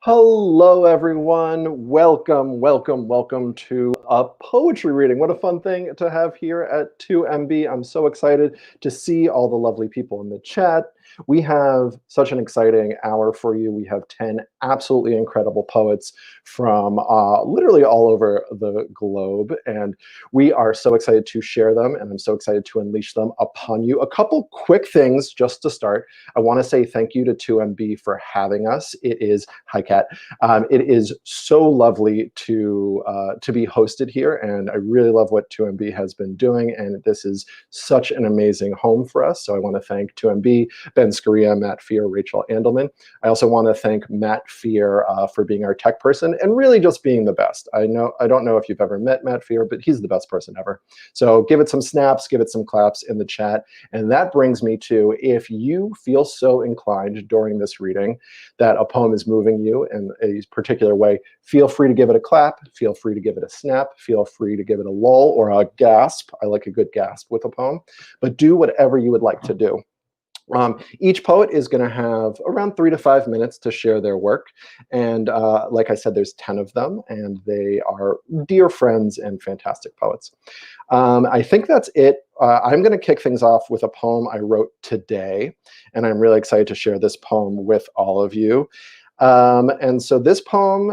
Hello, everyone. Welcome to a poetry reading. What a fun thing to have here at 2MB. I'm so excited to see all the lovely people in the chat. We have such an exciting hour for you. We have 10 absolutely incredible poets from literally all over the globe, and we are so excited to share them, and I'm so excited to unleash them upon you. A couple quick things just to start. I want to say thank you to 2MB for having us. It is, hi Kat, it is so lovely to be hosted here, and I really love what 2MB has been doing, and this is such an amazing home for us. So I want to thank 2MB, Ben Scaria, Matt Fear, Rachel Andelman. I also want to thank Matt Fear for being our tech person and really just being the best. I don't know if you've ever met Matt Fear, but he's the best person ever. So give it some snaps, give it some claps in the chat. And that brings me to, if you feel so inclined during this reading that a poem is moving you in a particular way, feel free to give it a clap, feel free to give it a snap, feel free to give it a lull or a gasp. I like a good gasp with a poem, but do whatever you would like to do. Each poet is going to have around 3 to 5 minutes to share their work. And like I said, there's 10 of them, and they are dear friends and fantastic poets. I think that's it. I'm going to kick things off with a poem I wrote today, and I'm really excited to share this poem with all of you. And so this poem,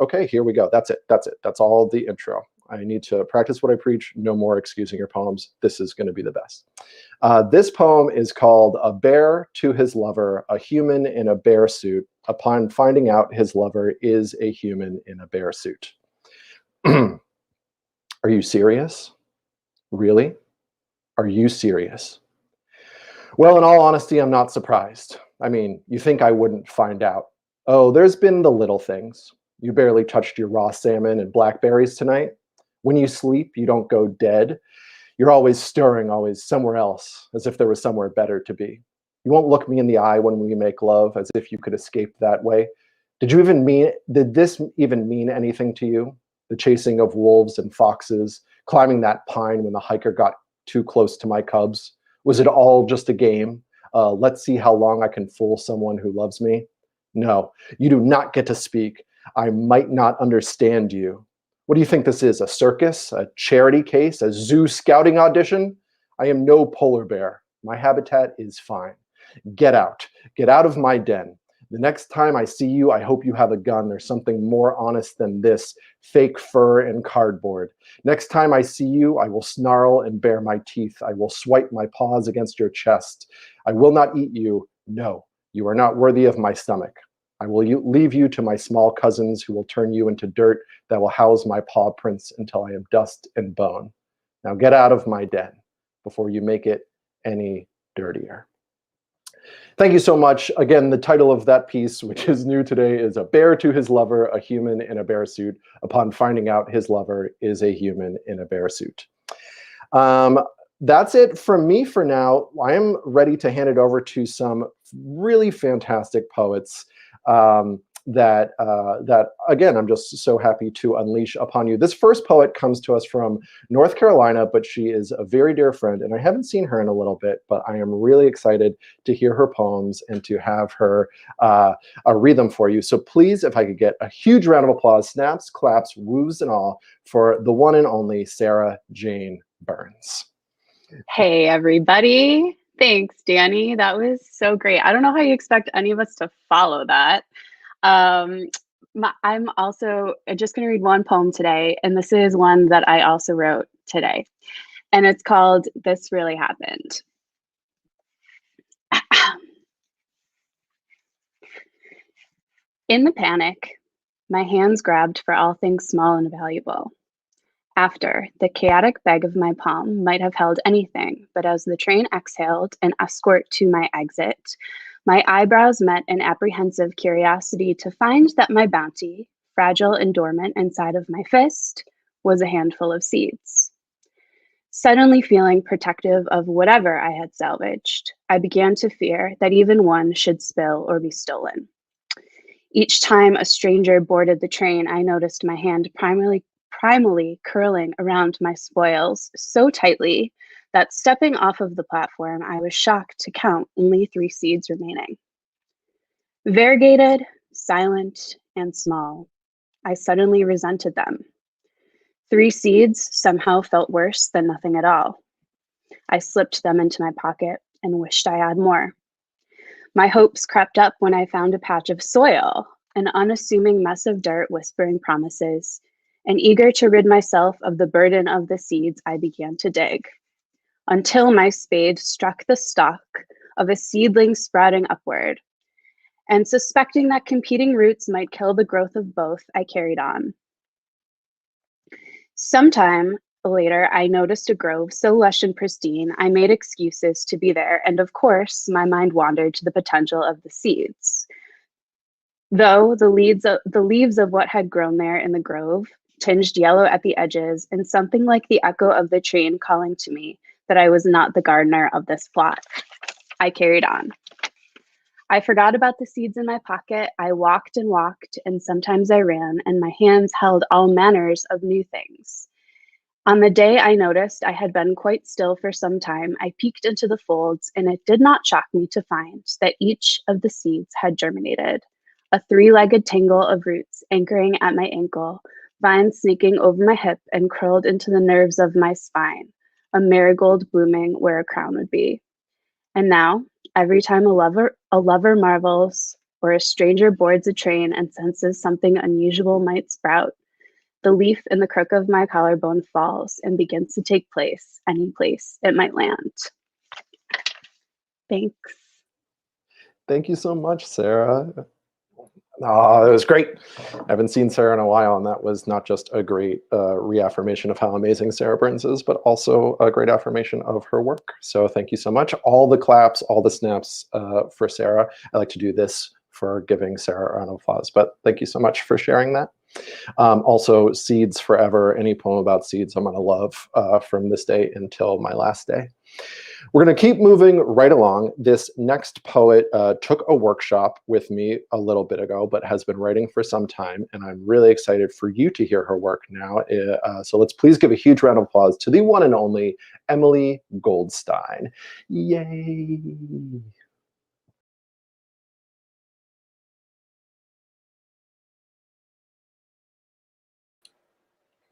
okay, here we go. That's it. That's all the intro. I need to practice what I preach. No more excusing your poems. This is going to be the best. This poem is called A Bear to His Lover, a Human in a Bear Suit, upon finding out his lover is a human in a bear suit. Are you serious? Really? Are you serious? Well, in all honesty, I'm not surprised. I mean, you think I wouldn't find out. Oh, there's been the little things. You barely touched your raw salmon and blackberries tonight. When you sleep, you don't go dead. You're always stirring, always somewhere else, as if there was somewhere better to be. You won't look me in the eye when we make love, as if you could escape that way. Did this even mean anything to you? The chasing of wolves and foxes, climbing that pine when the hiker got too close to my cubs? Was it all just a game? Let's see how long I can fool someone who loves me. No, you do not get to speak. I might not understand you. What do you think this is, a circus, a charity case, a zoo scouting audition? I am no polar bear. My habitat is fine. Get out of my den. The next time I see you, I hope you have a gun or something more honest than this fake fur and cardboard. Next time I see you, I will snarl and bare my teeth. I will swipe my paws against your chest. I will not eat you. No, you are not worthy of my stomach. I will leave you to my small cousins who will turn you into dirt that will house my paw prints until I am dust and bone. Now get out of my den before you make it any dirtier. Thank you so much. Again, the title of that piece, which is new today, is A Bear to His Lover, a Human in a Bear Suit, upon finding out his lover is a human in a bear suit. That's it from me for now. I am ready to hand it over to some really fantastic poets that again, I'm just so happy to unleash upon you. This first poet comes to us from North Carolina, but she is a very dear friend, and I haven't seen her in a little bit, but I am really excited to hear her poems and to have her read them for you. So please, if I could get a huge round of applause, snaps, claps, woos, and all for the one and only Sarah Jane Burns. Hey, everybody. Thanks, Danny. That was so great. I don't know how you expect any of us to follow that. I'm also just going to read one poem today, and this is one that I also wrote today. And it's called This Really Happened. In the panic, my hands grabbed for all things small and valuable. After, the chaotic bag of my palm might have held anything, but as the train exhaled an escort to my exit, my eyebrows met an apprehensive curiosity to find that my bounty, fragile and dormant inside of my fist, was a handful of seeds. Suddenly feeling protective of whatever I had salvaged, I began to fear that even one should spill or be stolen. Each time a stranger boarded the train, I noticed my hand primally curling around my spoils so tightly that stepping off of the platform, I was shocked to count only 3 seeds remaining. Variegated, silent and small. I suddenly resented them. 3 seeds somehow felt worse than nothing at all. I slipped them into my pocket and wished I had more. My hopes crept up when I found a patch of soil, an unassuming mess of dirt whispering promises, and eager to rid myself of the burden of the seeds, I began to dig, until my spade struck the stalk of a seedling sprouting upward. And suspecting that competing roots might kill the growth of both, I carried on. Sometime later, I noticed a grove so lush and pristine, I made excuses to be there, and of course, my mind wandered to the potential of the seeds. Though the leaves of what had grown there in the grove tinged yellow at the edges, and something like the echo of the train calling to me that I was not the gardener of this plot, I carried on. I forgot about the seeds in my pocket. I walked, and sometimes I ran, and my hands held all manners of new things. On the day I noticed I had been quite still for some time, I peeked into the folds, and it did not shock me to find that each of the seeds had germinated. A 3-legged tangle of roots anchoring at my ankle, vines snaking over my hip and curled into the nerves of my spine, a marigold blooming where a crown would be. And now, every time a lover marvels, or a stranger boards a train and senses something unusual might sprout, the leaf in the crook of my collarbone falls and begins to take place, any place it might land. Thanks. Thank you so much, Sarah. Oh, it was great. I haven't seen Sarah in a while, and that was not just a great reaffirmation of how amazing Sarah Burns is, but also a great affirmation of her work. So thank you so much. All the claps, all the snaps for Sarah. I like to do this for giving Sarah a round of applause, but thank you so much for sharing that. Also, seeds forever. Any poem about seeds I'm going to love from this day until my last day. We're going to keep moving right along. This next poet took a workshop with me a little bit ago, but has been writing for some time, and I'm really excited for you to hear her work now. So let's please give a huge round of applause to the one and only Emily Goldstein. Yay!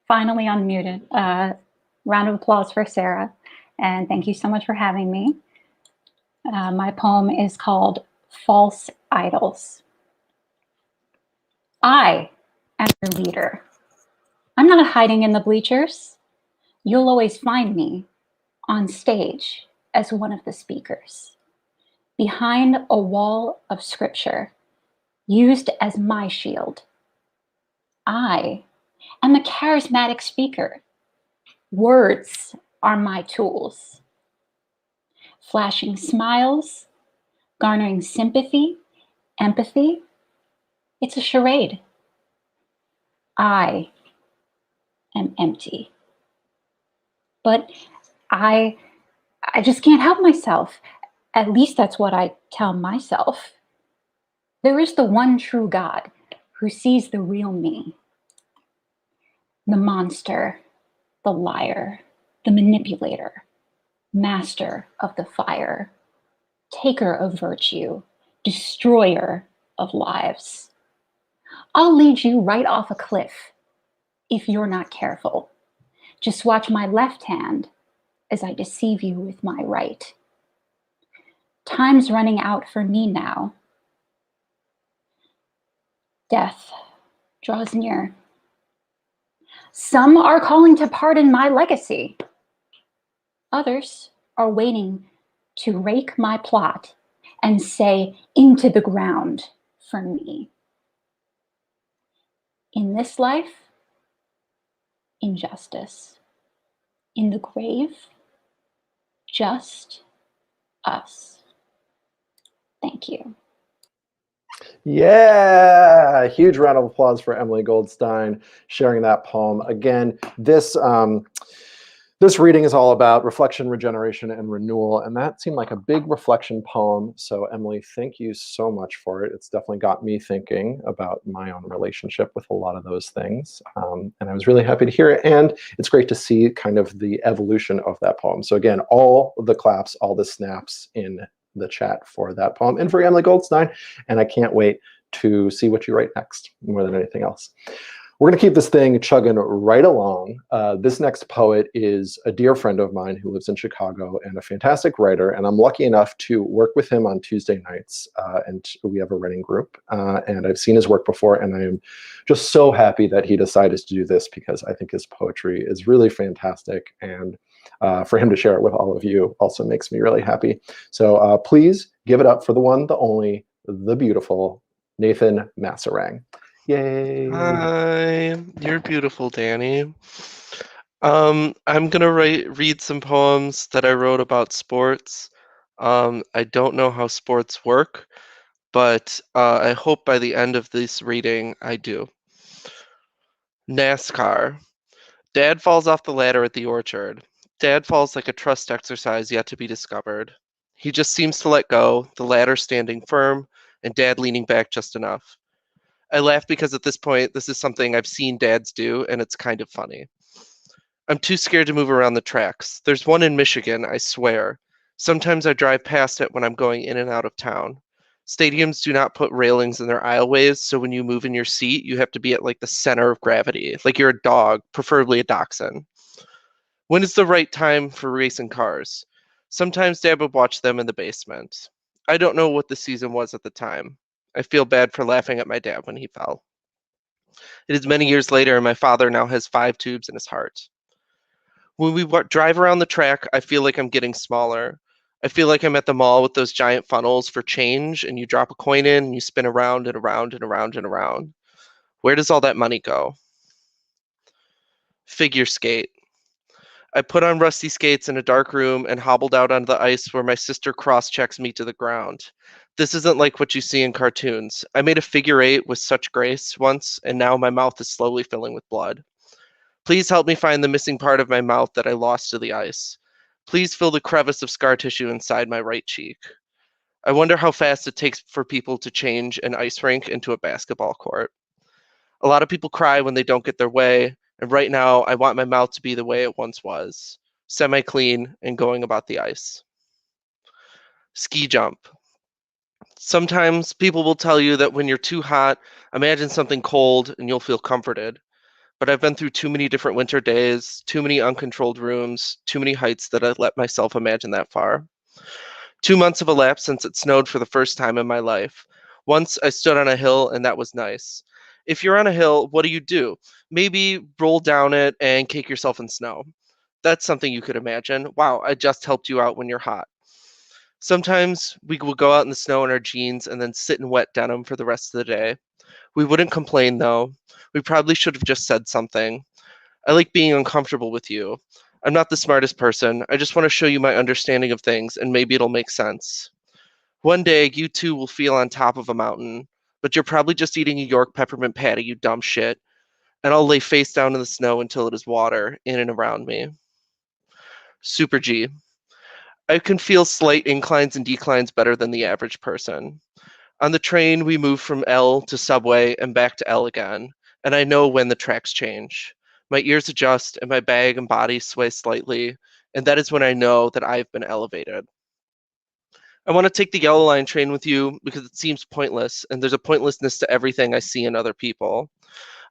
Finally unmuted. Round of applause for Sarah, and thank you so much for having me. My poem is called False Idols. I am your leader. I'm not hiding in the bleachers. You'll always find me on stage as one of the speakers, behind a wall of scripture used as my shield. I am a charismatic speaker. Words are my tools. Flashing smiles, garnering sympathy, empathy. It's a charade. I am empty. But I just can't help myself. At least that's what I tell myself. There is the one true God who sees the real me. The monster, the liar, the manipulator, master of the fire, taker of virtue, destroyer of lives. I'll lead you right off a cliff if you're not careful. Just watch my left hand as I deceive you with my right. Time's running out for me now. Death draws near. Some are calling to pardon my legacy. Others are waiting to rake my plot and say into the ground for me. In this life, injustice. In the grave, just us. Thank you. Yeah, huge round of applause for Emily Goldstein sharing that poem. Again, this reading is all about reflection, regeneration, and renewal, and that seemed like a big reflection poem. So Emily, thank you so much for it. It's definitely got me thinking about my own relationship with a lot of those things, and I was really happy to hear it, and it's great to see kind of the evolution of that poem. So again, all the claps, all the snaps in the chat for that poem and for Emily Goldstein, and I can't wait to see what you write next more than anything else. We're going to keep this thing chugging right along. This next poet is a dear friend of mine who lives in Chicago and a fantastic writer. And I'm lucky enough to work with him on Tuesday nights. And we have a writing group. And I've seen his work before. And I am just so happy that he decided to do this because I think his poetry is really fantastic. And for him to share it with all of you also makes me really happy. So please give it up for the one, the only, the beautiful Nathan Massarang. Yay. Hi, you're beautiful, Danny. I'm gonna read some poems that I wrote about sports. I don't know how sports work, but I hope by the end of this reading I do. NASCAR. Dad falls off the ladder at the orchard. Dad falls like a trust exercise yet to be discovered. He just seems to let go, the ladder standing firm, and Dad leaning back just enough. I laugh because at this point, this is something I've seen dads do, and it's kind of funny. I'm too scared to move around the tracks. There's one in Michigan, I swear. Sometimes I drive past it when I'm going in and out of town. Stadiums do not put railings in their aisleways, so when you move in your seat, you have to be at like the center of gravity, like you're a dog, preferably a dachshund. When is the right time for racing cars? Sometimes Dad would watch them in the basement. I don't know what the season was at the time. I feel bad for laughing at my dad when he fell. It is many years later, and my father now has 5 tubes in his heart. When we drive around the track, I feel like I'm getting smaller. I feel like I'm at the mall with those giant funnels for change, and you drop a coin in, and you spin around and around and around and around. Where does all that money go? Figure skate. I put on rusty skates in a dark room and hobbled out onto the ice where my sister cross-checks me to the ground. This isn't like what you see in cartoons. I made a figure 8 with such grace once, and now my mouth is slowly filling with blood. Please help me find the missing part of my mouth that I lost to the ice. Please fill the crevice of scar tissue inside my right cheek. I wonder how fast it takes for people to change an ice rink into a basketball court. A lot of people cry when they don't get their way, and right now I want my mouth to be the way it once was, semi-clean and going about the ice. Ski jump. Sometimes people will tell you that when you're too hot, imagine something cold and you'll feel comforted. But I've been through too many different winter days, too many uncontrolled rooms, too many heights that I've let myself imagine that far. 2 months have elapsed since it snowed for the first time in my life. Once I stood on a hill and that was nice. If you're on a hill, what do? Maybe roll down it and cake yourself in snow. That's something you could imagine. Wow, I just helped you out when you're hot. Sometimes we will go out in the snow in our jeans and then sit in wet denim for the rest of the day. We wouldn't complain though. We probably should have just said something. I like being uncomfortable with you. I'm not the smartest person. I just want to show you my understanding of things and maybe it'll make sense. One day you too will feel on top of a mountain, but you're probably just eating a York peppermint patty, you dumb shit. And I'll lay face down in the snow until it is water in and around me. Super G. I can feel slight inclines and declines better than the average person. On the train, we move from L to subway and back to L again, and I know when the tracks change. My ears adjust and my bag and body sway slightly, and that is when I know that I've been elevated. I want to take the yellow line train with you because it seems pointless, and there's a pointlessness to everything I see in other people.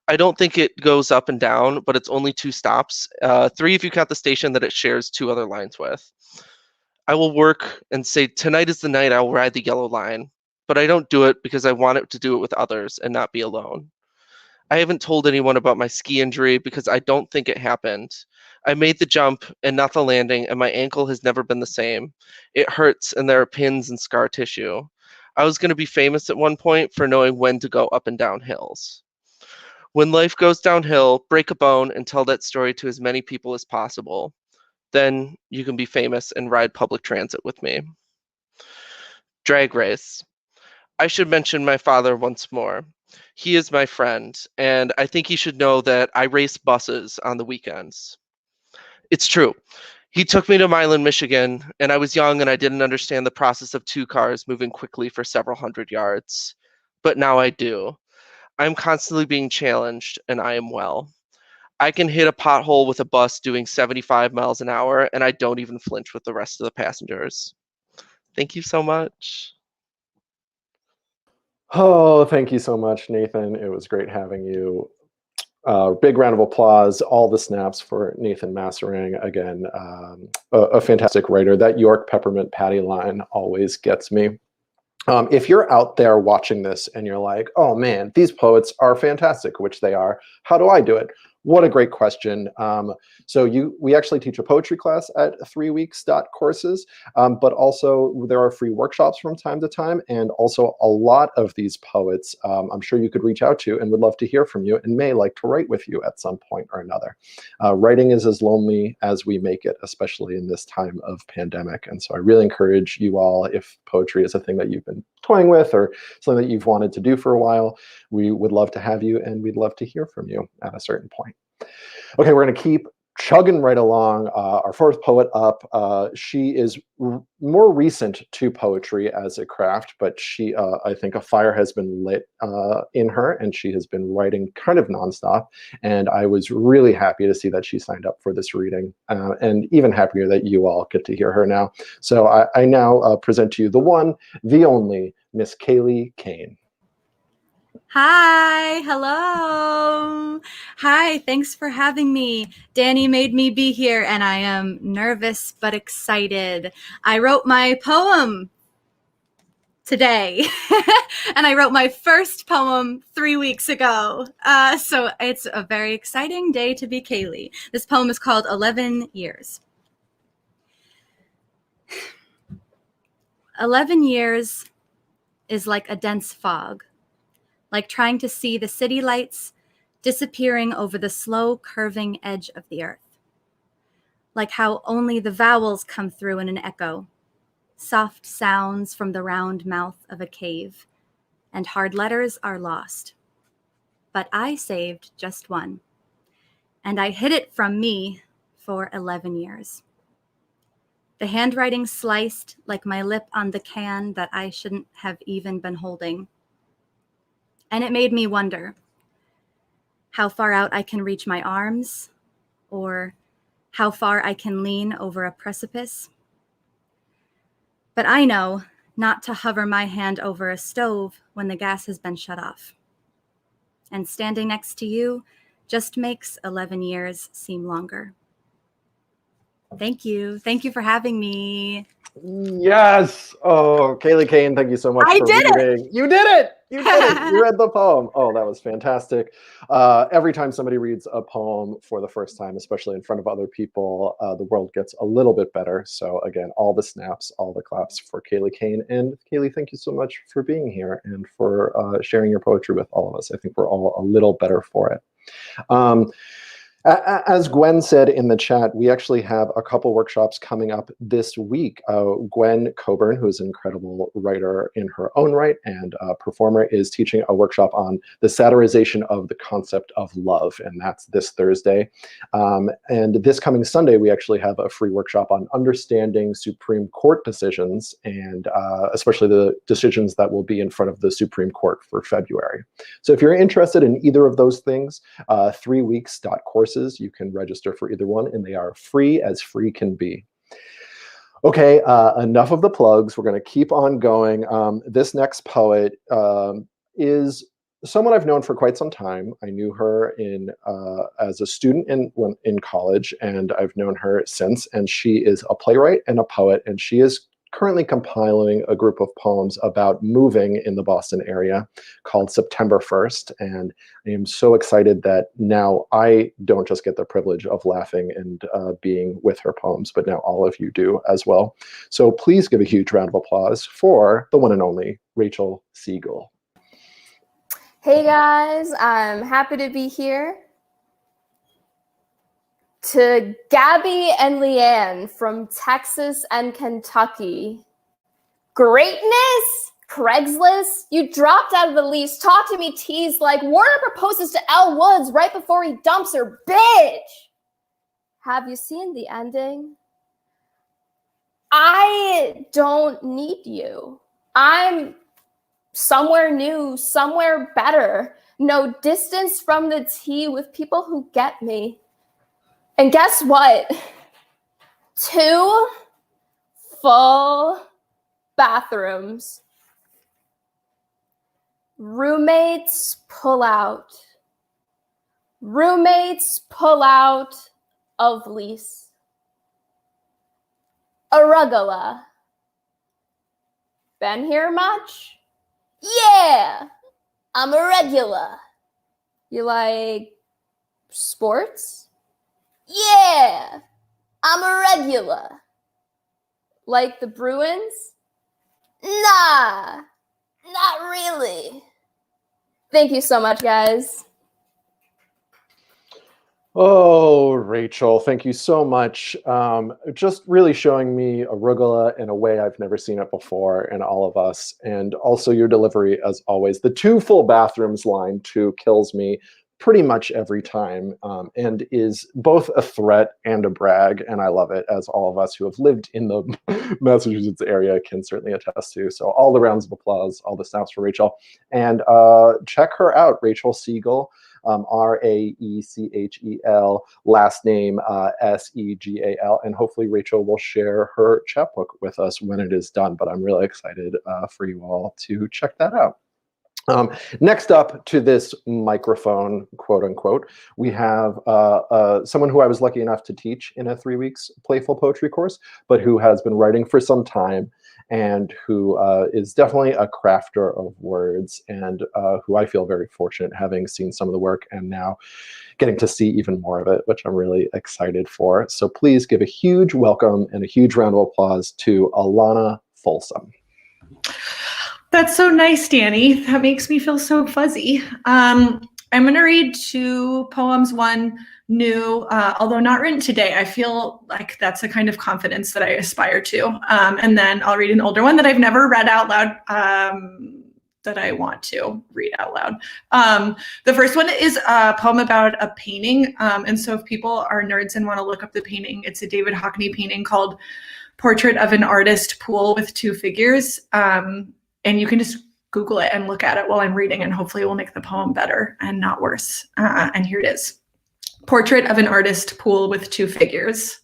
I don't think it goes up and down, but it's only 2 stops. 3 if you count the station that it shares 2 other lines with. I will work and say, tonight is the night I will ride the yellow line, but I don't do it because I want it to do it with others and not be alone. I haven't told anyone about my ski injury because I don't think it happened. I made the jump and not the landing, and my ankle has never been the same. It hurts, and there are pins and scar tissue. I was going to be famous at one point for knowing when to go up and down hills. When life goes downhill, break a bone and tell that story to as many people as possible. Then you can be famous and ride public transit with me. Drag race. I should mention my father once more. He is my friend, and I think he should know that I race buses on the weekends. It's true. He took me to Milan, Michigan, and I was young and I didn't understand the process of 2 cars moving quickly for several hundred yards. But now I do. I'm constantly being challenged, and I am well. I can hit a pothole with a bus doing 75 miles an hour, and I don't even flinch with the rest of the passengers. Thank you so much. Oh, thank you so much, Nathan. It was great having you. Big round of applause, all the snaps for Nathan Massarang. Again, a fantastic writer. That York peppermint patty line always gets me. If you're out there watching this and you're like, oh man, these poets are fantastic, which they are, how do I do it? What a great question. We actually teach a poetry class at 3weeks.courses, but also there are free workshops from time to time, and also a lot of these poets I'm sure you could reach out to and would love to hear from you and may like to write with you at some point or another. Writing is as lonely as we make it, especially in this time of pandemic. And so I really encourage you all, if poetry is a thing that you've been toying with or something that you've wanted to do for a while, we would love to have you and we'd love to hear from you at a certain point. Okay, we're going to keep chugging right along. Our fourth poet up, she is more recent to poetry as a craft, but she, I think a fire has been lit in her, and she has been writing kind of nonstop. And I was really happy to see that she signed up for this reading, and even happier that you all get to hear her now. So I now present to you the one, the only, Miss Kayla Kane. Hi, hello. Hi, thanks for having me. Danny made me be here, and I am nervous but excited. I wrote my poem today, and I wrote my first poem 3 weeks ago. So it's a very exciting day to be Kaylee. This poem is called 11 Years. 11 years is like a dense fog, like trying to see the city lights disappearing over the slow curving edge of the earth. Like how only the vowels come through in an echo, soft sounds from the round mouth of a cave, and hard letters are lost. But I saved just one, and I hid it from me for 11 years. The handwriting sliced like my lip on the can that I shouldn't have even been holding. And it made me wonder how far out I can reach my arms, or how far I can lean over a precipice. But I know not to hover my hand over a stove when the gas has been shut off. And standing next to you just makes 11 years seem longer. Thank you. Thank you for having me. Yes. Oh, Kayla Kane, thank you so much for reading. You did it. You did it. You read the poem. Oh, that was fantastic. Every time somebody reads a poem for the first time, especially in front of other people, the world gets a little bit better. So again, all the snaps, all the claps for Kayla Kane. And Kaylee, thank you so much for being here and for sharing your poetry with all of us. I think we're all a little better for it. As Gwen said in the chat, we actually have a couple workshops coming up this week. Gwen Coburn, who is an incredible writer in her own right and performer, is teaching a workshop on the satirization of the concept of love, and that's this Thursday. And this coming Sunday, we actually have a free workshop on understanding Supreme Court decisions, and especially the decisions that will be in front of the Supreme Court for February. So if you're interested in either of those things, 3weeks.courses, you can register for either one, and they are free as free can be. Okay, enough of the plugs. We're going to keep on going. This next poet is someone I've known for quite some time. I knew her as a student in college, and I've known her since. And she is a playwright and a poet, and she is currently compiling a group of poems about moving in the Boston area called September 1st. And I am so excited that now I don't just get the privilege of laughing and being with her poems, but now all of you do as well. So please give a huge round of applause for the one and only Rachel Siegel. Hey guys, I'm happy to be here. To Gabby and Leanne from Texas and Kentucky. Greatness? Craigslist? You dropped out of the lease, talk to me, teased like Warner proposes to Elle Woods right before he dumps her, bitch! Have you seen the ending? I don't need you. I'm somewhere new, somewhere better. No distance from the tea with people who get me. And guess what? 2 full bathrooms. Roommates pull out. Roommates pull out of lease. Arugula. Been here much? Yeah, I'm a regular. You like sports? Yeah, I'm a regular. Like the Bruins? Nah, not really. Thank you so much, guys. Oh, Rachel, thank you so much. Just really showing me arugula in a way I've never seen it before in all of us. And also your delivery, as always. The 2 full bathrooms line too kills me pretty much every time, and is both a threat and a brag. And I love it, as all of us who have lived in the Massachusetts area can certainly attest to. So all the rounds of applause, all the snaps for Rachel. And check her out, Rachel Siegel. Raechel, last name Segal, and hopefully Rachel will share her chapbook with us when it is done. But I'm really excited for you all to check that out. Next up to this microphone, quote unquote, we have someone who I was lucky enough to teach in a 3 weeks playful poetry course, but who has been writing for some time, and who is definitely a crafter of words, and who I feel very fortunate having seen some of the work and now getting to see even more of it, which I'm really excited for. So please give a huge welcome and a huge round of applause to Lana Folsom. That's so nice, Danny. That makes me feel so fuzzy. I'm going to read 2 poems, one new, although not written today. I feel like that's the kind of confidence that I aspire to. And then I'll read an older one that I've never read out loud, that I want to read out loud. The first one is a poem about a painting. And so if people are nerds and want to look up the painting, it's a David Hockney painting called Portrait of an Artist Pool with 2 Figures. And you can just Google it and look at it while I'm reading, and hopefully it will make the poem better and not worse. And here it is. Portrait of an Artist Pool with 2 Figures.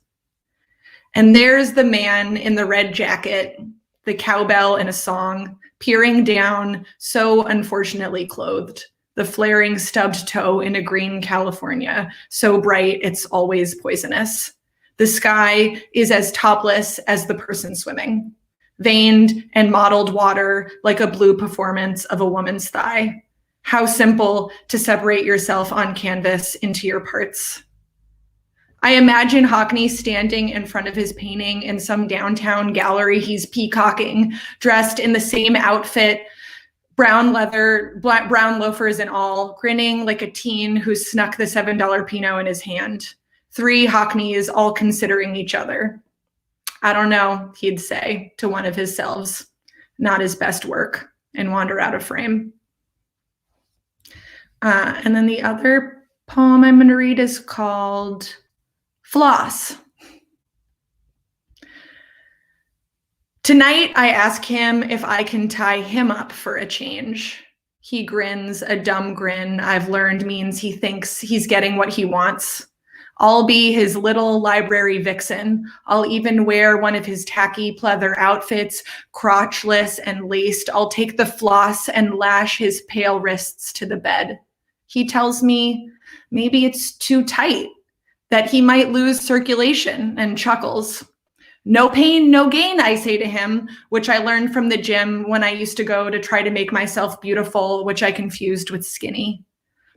And there's the man in the red jacket, the cowbell in a song, peering down, so unfortunately clothed, the flaring stubbed toe in a green California, so bright it's always poisonous. The sky is as topless as the person swimming, veined and mottled water like a blue performance of a woman's thigh. How simple to separate yourself on canvas into your parts. I imagine Hockney standing in front of his painting in some downtown gallery he's peacocking, dressed in the same outfit, brown leather, brown loafers and all, grinning like a teen who snuck the $7 Pinot in his hand. 3 Hockneys all considering each other. I don't know, he'd say to one of his selves, not his best work, and wander out of frame. And then the other poem I'm going to read is called Floss. Tonight, I ask him if I can tie him up for a change. He grins, a dumb grin I've learned means he thinks he's getting what he wants. I'll be his little library vixen. I'll even wear one of his tacky pleather outfits, crotchless and laced. I'll take the floss and lash his pale wrists to the bed. He tells me maybe it's too tight, that he might lose circulation, and chuckles. No pain, no gain, I say to him, which I learned from the gym when I used to go to try to make myself beautiful, which I confused with skinny.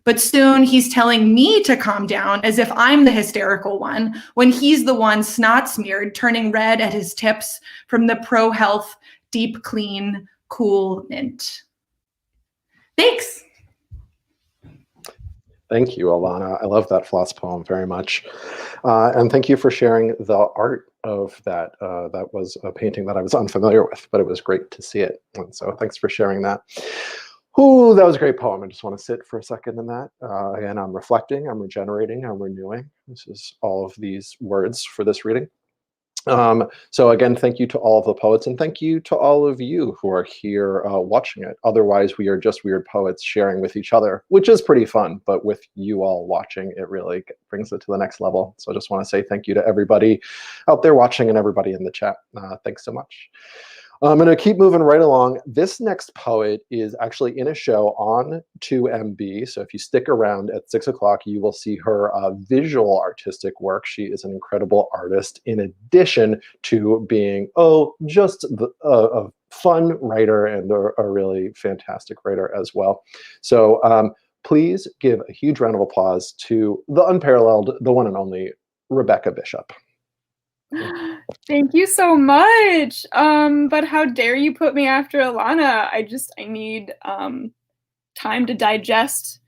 But soon he's telling me to calm down as if I'm the hysterical one, when he's the one snot smeared, turning red at his tips from the pro-health, deep clean, cool mint. Thanks. Thank you, Alana. I love that floss poem very much. And thank you for sharing the art of that. That was a painting that I was unfamiliar with, but it was great to see it. And so thanks for sharing that. Ooh, that was a great poem. I just want to sit for a second in that. Again, I'm reflecting, I'm regenerating, I'm renewing. This is all of these words for this reading. So again, thank you to all of the poets, and thank you to all of you who are here watching it. Otherwise, we are just weird poets sharing with each other, which is pretty fun, but with you all watching, it really brings it to the next level. So I just want to say thank you to everybody out there watching and everybody in the chat. Thanks so much. I'm going to keep moving right along. This next poet is actually in a show on 2MB. So if you stick around at 6 o'clock, you will see her visual artistic work. She is an incredible artist in addition to being, just a fun writer and a really fantastic writer as well. So please give a huge round of applause to the unparalleled, the one and only Rebecca Bishop. Thank you so much. But how dare you put me after Alana? I need time to digest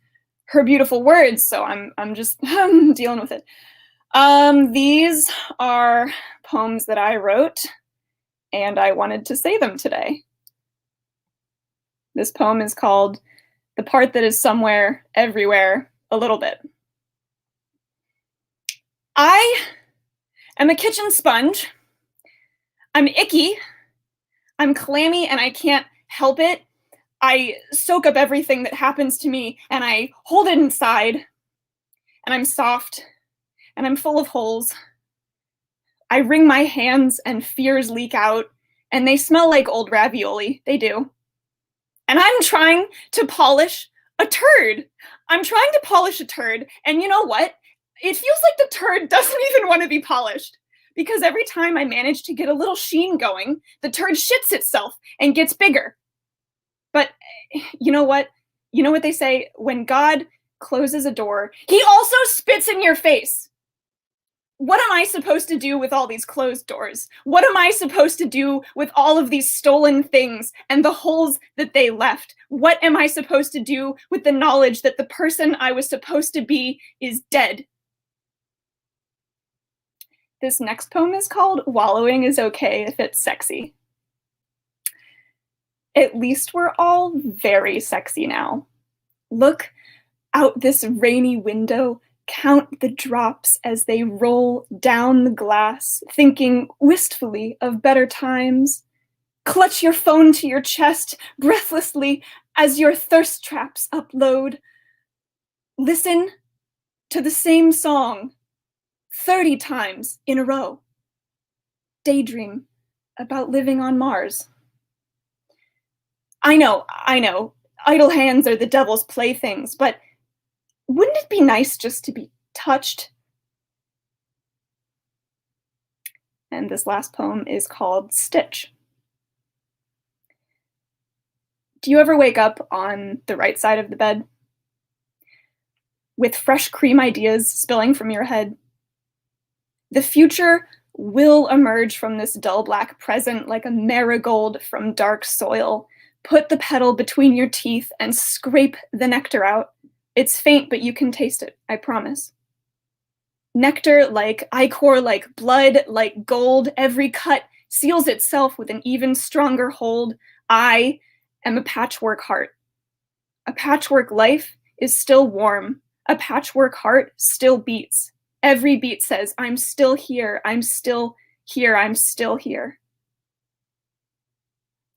her beautiful words, so I'm just dealing with it. These are poems that I wrote, and I wanted to say them today. This poem is called "The Part That Is Somewhere, Everywhere, a Little Bit." I am a kitchen sponge. I'm icky, I'm clammy, and I can't help it. I soak up everything that happens to me, and I hold it inside. And I'm soft, and I'm full of holes. I wring my hands, and fears leak out, and they smell like old ravioli. They do. And I'm trying to polish a turd. I'm trying to polish a turd, and you know what? It feels like the turd doesn't even want to be polished. Because every time I manage to get a little sheen going, the turd shits itself and gets bigger. But you know what? You know what they say? When God closes a door, he also spits in your face. What am I supposed to do with all these closed doors? What am I supposed to do with all of these stolen things and the holes that they left? What am I supposed to do with the knowledge that the person I was supposed to be is dead? This next poem is called "Wallowing is Okay If It's Sexy." At least we're all very sexy now. Look out this rainy window, count the drops as they roll down the glass, thinking wistfully of better times. Clutch your phone to your chest breathlessly as your thirst traps upload. Listen to the same song 30 times in a row. Daydream about living on Mars. I know, idle hands are the devil's playthings, but wouldn't it be nice just to be touched? And this last poem is called "Stitch." Do you ever wake up on the right side of the bed with fresh cream ideas spilling from your head? The future will emerge from this dull black present like a marigold from dark soil. Put the petal between your teeth and scrape the nectar out. It's faint, but you can taste it, I promise. Nectar like ichor, like blood, like gold. Every cut seals itself with an even stronger hold. I am a patchwork heart. A patchwork life is still warm. A patchwork heart still beats. Every beat says, I'm still here, I'm still here, I'm still here.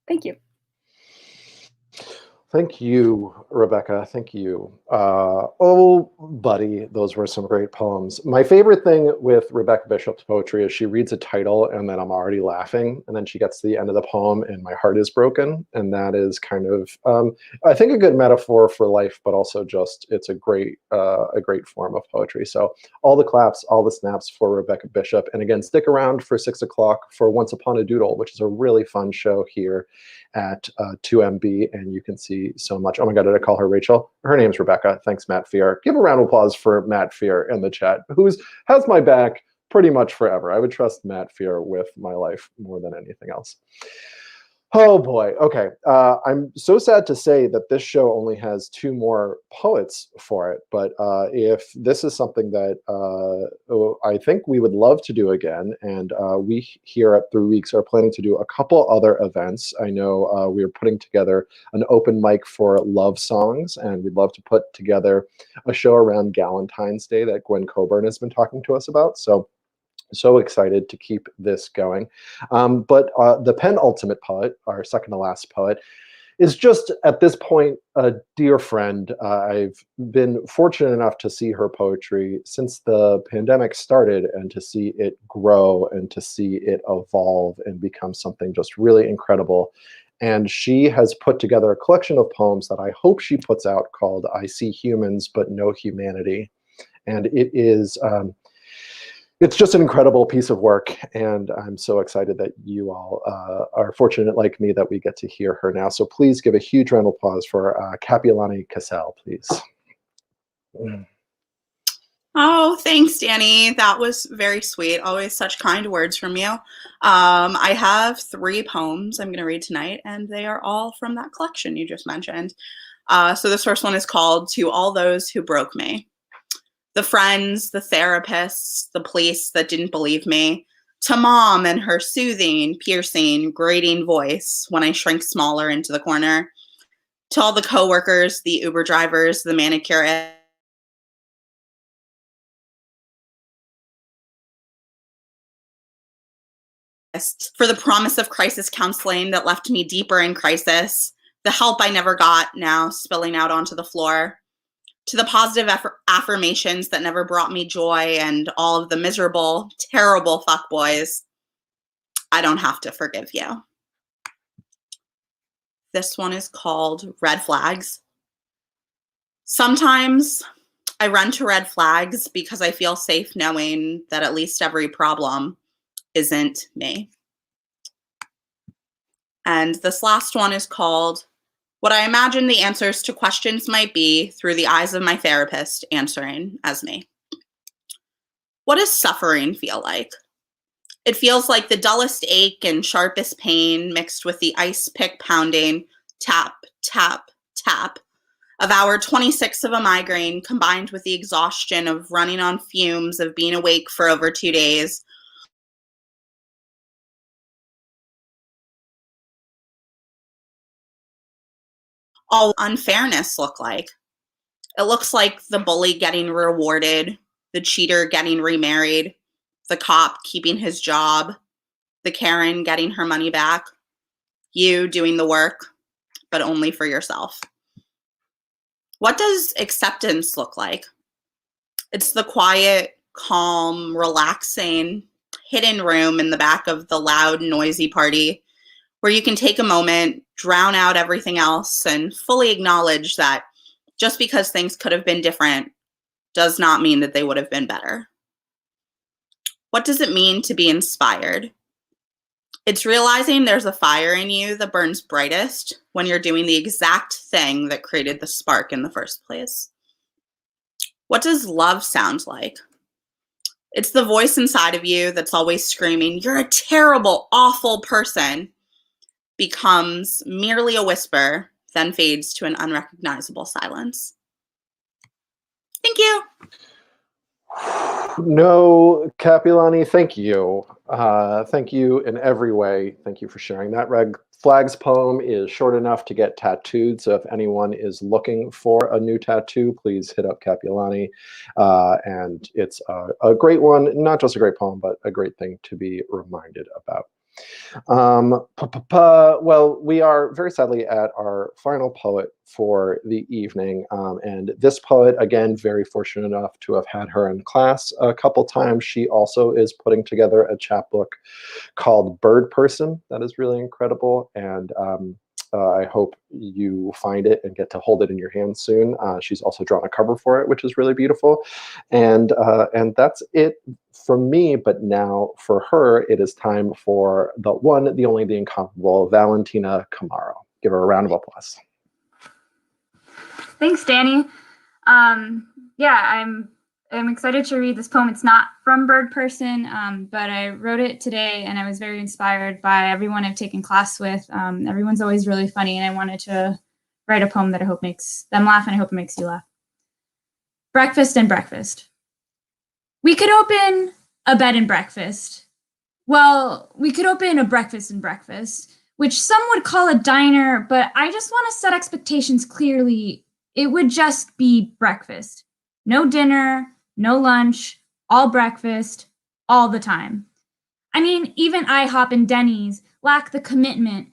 Thank you. Thank you, Rebecca. Thank you. Buddy, those were some great poems. My favorite thing with Rebecca Bishop's poetry is she reads a title and then I'm already laughing, and then she gets to the end of the poem and my heart is broken. And that is kind of, I think, a good metaphor for life, but also just it's a great form of poetry. So all the claps, all the snaps for Rebecca Bishop. And again, stick around for 6 o'clock for Once Upon a Doodle, which is a really fun show here at 2MB, and you can see so much. Oh my God, did I call her Rachel? Her name's Rebecca. Thanks, Matt Fear. Give a round of applause for Matt Fear in the chat, who has my back pretty much forever. I would trust Matt Fear with my life more than anything else. Oh boy. Okay. I'm so sad to say that this show only has 2 more poets for it, but if this is something that I think we would love to do again, and we here at 3 Weeks are planning to do a couple other events. I know we are putting together an open mic for love songs, and we'd love to put together a show around Galentine's Day that Gwen Coburn has been talking to us about. So excited to keep this going. But the penultimate poet, our second to last poet, is just at this point a dear friend. I've been fortunate enough to see her poetry since the pandemic started, and to see it grow and to see it evolve and become something just really incredible. And she has put together a collection of poems that I hope she puts out called I See Humans But No Humanity. And it is it's just an incredible piece of work, and I'm so excited that you all are fortunate like me that we get to hear her now. So please give a huge round of applause for Capilani Cassell, please. Oh, thanks, Danny. That was very sweet. Always such kind words from you. I have 3 poems I'm going to read tonight, and they are all from that collection you just mentioned. So this first one is called To All Those Who Broke Me. The friends, the therapists, the police that didn't believe me, to mom and her soothing, piercing, grating voice when I shrink smaller into the corner, to all the coworkers, the Uber drivers, the manicurists, for the promise of crisis counseling that left me deeper in crisis, the help I never got now spilling out onto the floor, to the positive affirmations that never brought me joy, and all of the miserable, terrible fuckboys, I don't have to forgive you. This one is called Red Flags. Sometimes I run to red flags because I feel safe knowing that at least every problem isn't me. And this last one is called What I Imagine the Answers to Questions Might Be Through the Eyes of My Therapist Answering as Me. What does suffering feel like? It feels like the dullest ache and sharpest pain mixed with the ice pick pounding, tap, tap, tap of hour 26 of a migraine, combined with the exhaustion of running on fumes of being awake for over 2 days. All unfairness look like? It looks like the bully getting rewarded, the cheater getting remarried, the cop keeping his job, the Karen getting her money back, you doing the work, but only for yourself. What does acceptance look like? It's the quiet, calm, relaxing, hidden room in the back of the loud, noisy party where you can take a moment, drown out everything else, and fully acknowledge that just because things could have been different does not mean that they would have been better. What does it mean to be inspired? It's realizing there's a fire in you that burns brightest when you're doing the exact thing that created the spark in the first place. What does love sound like? It's the voice inside of you that's always screaming, "You're a terrible, awful person," becomes merely a whisper, then fades to an unrecognizable silence. Thank you. No, Capilani, thank you. Thank you in every way. Thank you for sharing that. Red Flags poem is short enough to get tattooed, so if anyone is looking for a new tattoo, please hit up Capilani. And it's a great one, not just a great poem, but a great thing to be reminded about. Well, we are very sadly at our final poet for the evening. And this poet, again, very fortunate enough to have had her in class a couple times. She also is putting together a chapbook called Bird Person that is really incredible. And I hope you find it and get to hold it in your hand soon. She's also drawn a cover for it, which is really beautiful. And that's it from me. But now for her, it is time for the one, the only, the incomparable Valentina Camarota. Give her a round of applause. Thanks, Danny. Yeah, I'm excited to read this poem. It's not from Bird Person, but I wrote it today, and I was very inspired by everyone I've taken class with. Everyone's always really funny, and I wanted to write a poem that I hope makes them laugh, and I hope it makes you laugh. Breakfast and breakfast. We could open a bed and breakfast. Well, we could open a breakfast and breakfast, which some would call a diner, but I just want to set expectations clearly. It would just be breakfast. No dinner, no lunch, all breakfast, all the time. I mean, even IHOP and Denny's lack the commitment,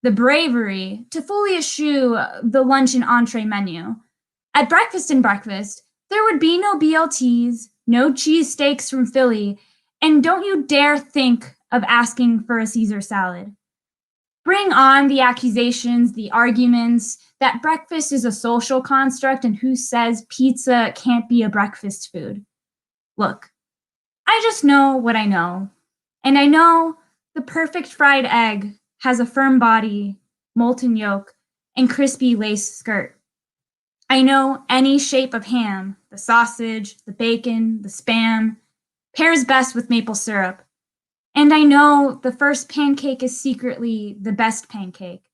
the bravery to fully eschew the lunch and entree menu. At breakfast and breakfast, there would be no BLTs, no cheesesteaks from Philly, and don't you dare think of asking for a Caesar salad. Bring on the accusations, the arguments, that breakfast is a social construct and who says pizza can't be a breakfast food. Look, I just know what I know, and I know the perfect fried egg has a firm body, molten yolk, and crispy lace skirt. I know any shape of ham, the sausage, the bacon, the Spam, pairs best with maple syrup. And I know the first pancake is secretly the best pancake,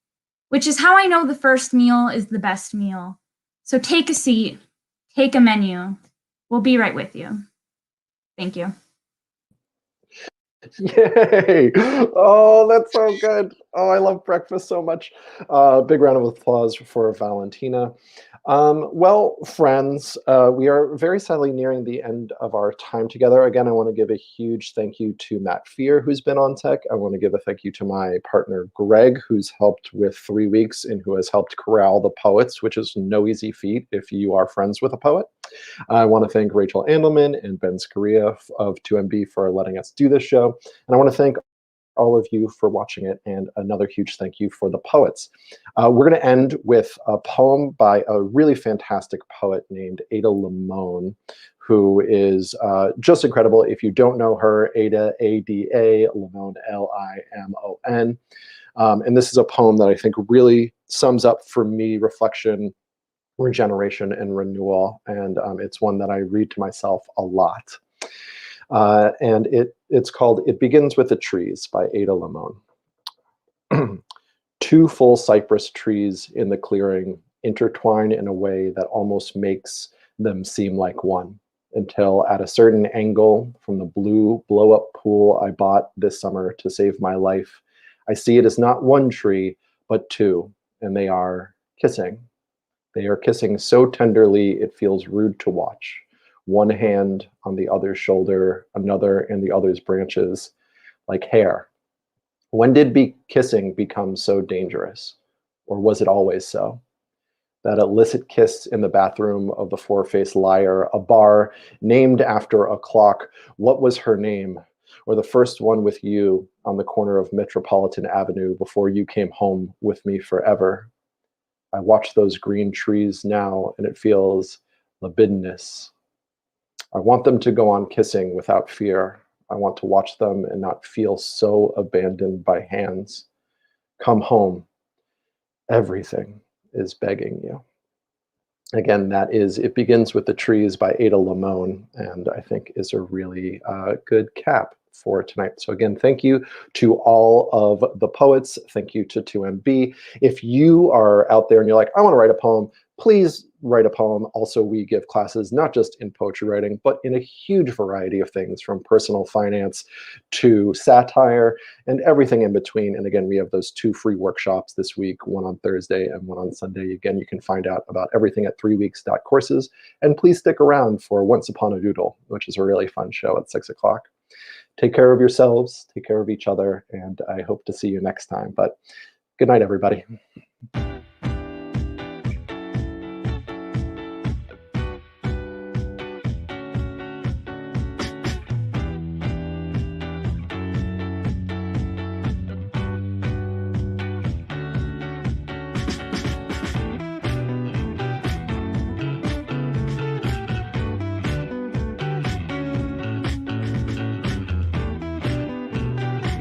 which is how I know the first meal is the best meal. So take a seat, take a menu. We'll be right with you. Thank you. Yay! Oh, that's so good. Oh, I love breakfast so much. Big round of applause for Valentina. Well, friends, we are very sadly nearing the end of our time together. Again, I want to give a huge thank you to Matt Fear, who's been on tech. I want to give a thank you to my partner, Greg, who's helped with 3 weeks and who has helped corral the poets, which is no easy feat if you are friends with a poet. I want to thank Rachel Andelman and Ben Scaria of 2MB for letting us do this show. And I want to thank all of you for watching it, and another huge thank you for the poets. We're going to end with a poem by a really fantastic poet named Ada Limon, who is just incredible. If you don't know her, Ada, A-D-A, Limon, L-I-M-O-N. And this is a poem that I think really sums up for me reflection, regeneration, and renewal. And it's one that I read to myself a lot. And it's called It Begins with the Trees by Ada Limon. 2 full cypress trees in the clearing intertwine in a way that almost makes them seem like one, until at a certain angle from the blue blow-up pool I bought this summer to save my life, I see it as not 1 tree, but 2, and they are kissing. They are kissing so tenderly it feels rude to watch. One hand on the other's shoulder, another in the other's branches, like hair. When did kissing become so dangerous? Or was it always so? That illicit kiss in the bathroom of the Four-Faced Liar, a bar named after a clock. What was her name? Or the first one with you on the corner of Metropolitan Avenue before you came home with me forever. I watch those green trees now and it feels libidinous. I want them to go on kissing without fear. I want to watch them and not feel so abandoned by hands. Come home. Everything is begging you. Again, that is It Begins with the Trees by Ada Limon, and I think is a really good cap for tonight. So again, thank you to all of the poets. Thank you to 2MB. If you are out there and you're like, I want to write a poem, please write a poem. Also, we give classes not just in poetry writing, but in a huge variety of things, from personal finance to satire and everything in between. And again, we have those 2 free workshops this week, one on Thursday and one on Sunday. Again, you can find out about everything at 3weeks.courses. And please stick around for Once Upon a Doodle, which is a really fun show at 6 o'clock. Take care of yourselves, take care of each other, and I hope to see you next time. But good night, everybody.